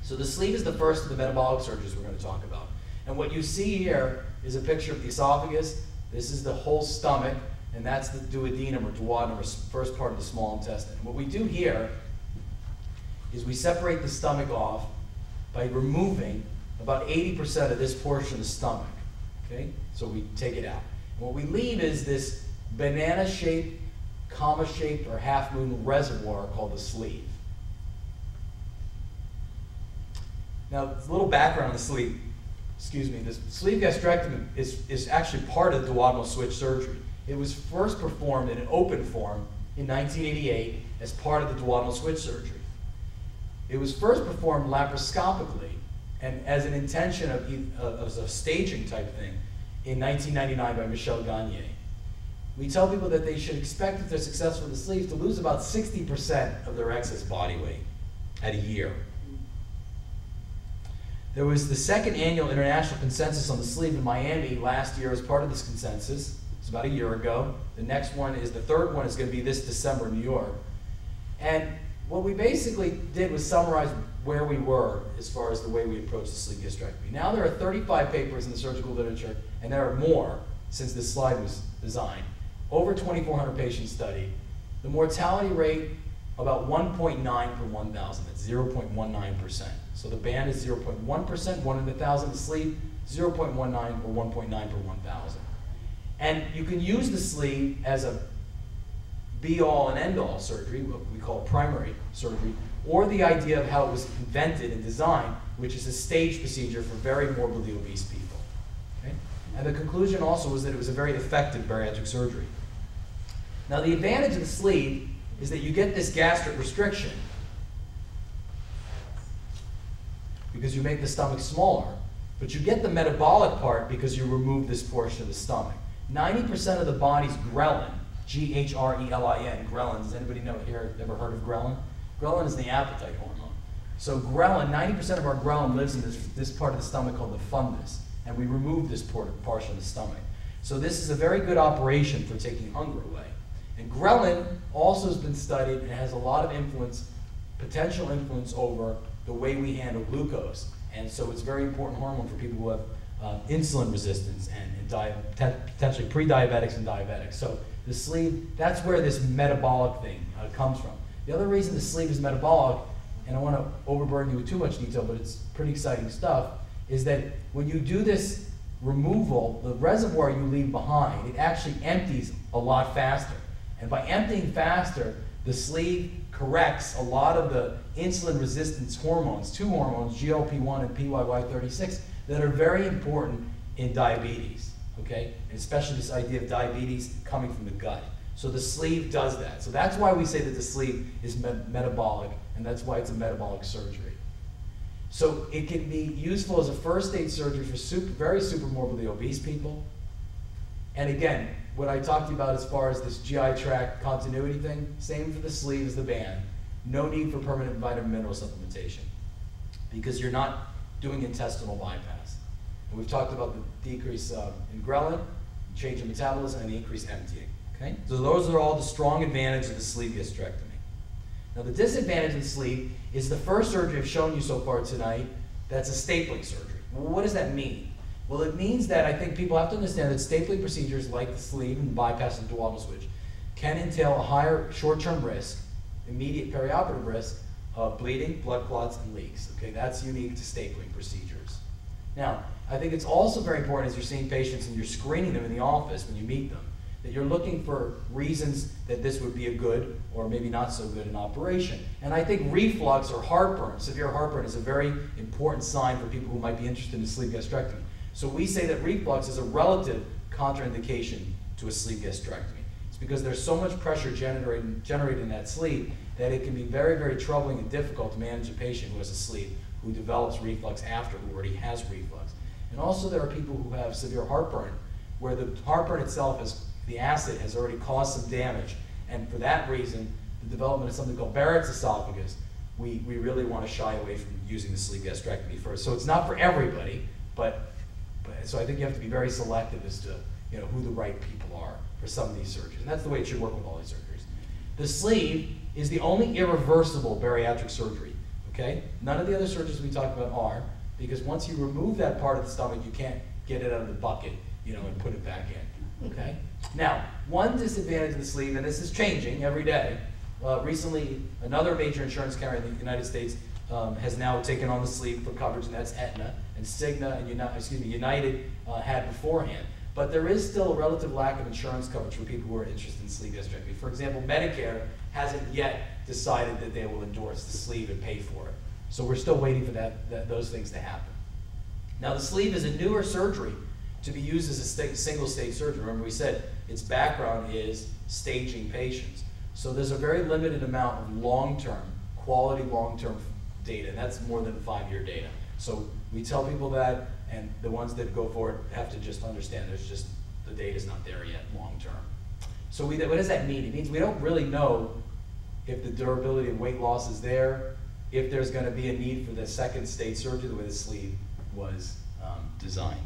So the sleeve is the first of the metabolic surgeries we're going to talk about. And what you see here is a picture of the esophagus. This is the whole stomach, and that's the duodenum or duodenum, or first part of the small intestine. What we do here is we separate the stomach off by removing about 80% of this portion of the stomach. Okay? So we take it out. And what we leave is this banana-shaped, comma-shaped, or half-moon reservoir called the sleeve. Now, a little background on the sleeve. Excuse me, this sleeve gastrectomy is actually part of the duodenal switch surgery. It was first performed in an open form in 1988 as part of the duodenal switch surgery. It was first performed laparoscopically and as an intention of a staging type thing in 1999 by Michel Gagne. We tell people that they should expect, if they're successful with the sleeves, to lose about 60% of their excess body weight at a year. There was the second annual international consensus on the sleeve in Miami last year as part of this consensus. It's about a year ago. The next one is, the third one is going to be this December in New York. And what we basically did was summarize where we were as far as the way we approach the sleeve gastrectomy. Now there are 35 papers in the surgical literature, and there are more since this slide was designed. Over 2,400 patients studied. The mortality rate, about 1.9 per 1,000. That's 0.19%. So the band is 0.1%, 1 in 1,000. The sleeve, 0.19 or 1.9 per 1,000. And you can use the sleeve as a be-all and end-all surgery, what we call primary surgery, or the idea of how it was invented and designed, which is a stage procedure for very morbidly obese people. Okay? And the conclusion also was that it was a very effective bariatric surgery. Now the advantage of the sleeve is that you get this gastric restriction because you make the stomach smaller, but you get the metabolic part because you remove this portion of the stomach. 90% of the body's ghrelin, G-H-R-E-L-I-N, ghrelin, does anybody know here, ever heard of ghrelin? Ghrelin is the appetite hormone. So ghrelin, 90% of our ghrelin lives in this part of the stomach called the fundus, and we remove this portion of the stomach. So this is a very good operation for taking hunger away. And ghrelin also has been studied and has a lot of influence, potential influence over the way we handle glucose. And so it's a very important hormone for people who have insulin resistance and potentially pre-diabetics and diabetics. So the sleeve, that's where this metabolic thing comes from. The other reason the sleeve is metabolic, and I want to overburden you with too much detail, but it's pretty exciting stuff, is that when you do this removal, the reservoir you leave behind, it actually empties a lot faster. And by emptying faster, the sleeve corrects a lot of the insulin resistance hormones, two hormones, GLP-1 and PYY36, that are very important in diabetes, okay? And especially this idea of diabetes coming from the gut. So the sleeve does that. So that's why we say that the sleeve is metabolic, and that's why it's a metabolic surgery. So it can be useful as a first stage surgery for very super morbidly obese people. And again, what I talked to you about as far as this GI tract continuity thing, same for the sleeve as the band. No need for permanent vitamin mineral supplementation because you're not doing intestinal bypass. And we've talked about the decrease in ghrelin, change in metabolism, and the increased emptying. Okay? So those are all the strong advantages of the sleeve gastrectomy. Now the disadvantage of the sleeve is the first surgery I've shown you so far tonight, that's a stapling surgery. Well, what does that mean? Well, it means that I think people have to understand that stapling procedures like the sleeve and bypass and duodenal switch can entail a higher short-term risk, immediate perioperative risk of bleeding, blood clots, and leaks. Okay, that's unique to stapling procedures. Now, I think it's also very important as you're seeing patients and you're screening them in the office when you meet them, that you're looking for reasons that this would be a good or maybe not so good an operation. And I think reflux or heartburn, severe heartburn, is a very important sign for people who might be interested in sleeve gastrectomy. So we say that reflux is a relative contraindication to a sleeve gastrectomy. It's because there's so much pressure generated in that sleeve that it can be very, very troubling and difficult to manage a patient who has a sleeve who develops reflux after who already has reflux. And also there are people who have severe heartburn where the heartburn itself, the acid has already caused some damage. And for that reason, the development of something called Barrett's esophagus, we really want to shy away from using the sleeve gastrectomy first. So it's not for everybody, so I think you have to be very selective as to who the right people are for some of these surgeries. And that's the way it should work with all these surgeries. The sleeve is the only irreversible bariatric surgery. okay? None of the other surgeries we talked about are, because once you remove that part of the stomach, you can't get it out of the bucket, you know, and put it back in, okay? Now, one disadvantage of the sleeve, and this is changing every day, recently another major insurance carrier in the United States has now taken on the sleeve for coverage, and that's Aetna, and Cigna and United had beforehand. But there is still a relative lack of insurance coverage for people who are interested in sleeve gastrectomy. For example, Medicare hasn't yet decided that they will endorse the sleeve and pay for it. So we're still waiting for those things to happen. Now the sleeve is a newer surgery to be used as a single stage surgery. Remember we said its background is staging patients. So there's a very limited amount of long-term, quality long-term data, and that's more than 5-year data. So we tell people that, and the ones that go for it have to just understand the data's not there yet long-term. So what does that mean? It means we don't really know if the durability of weight loss is there, if there's going to be a need for the second stage surgery the way the sleeve was designed.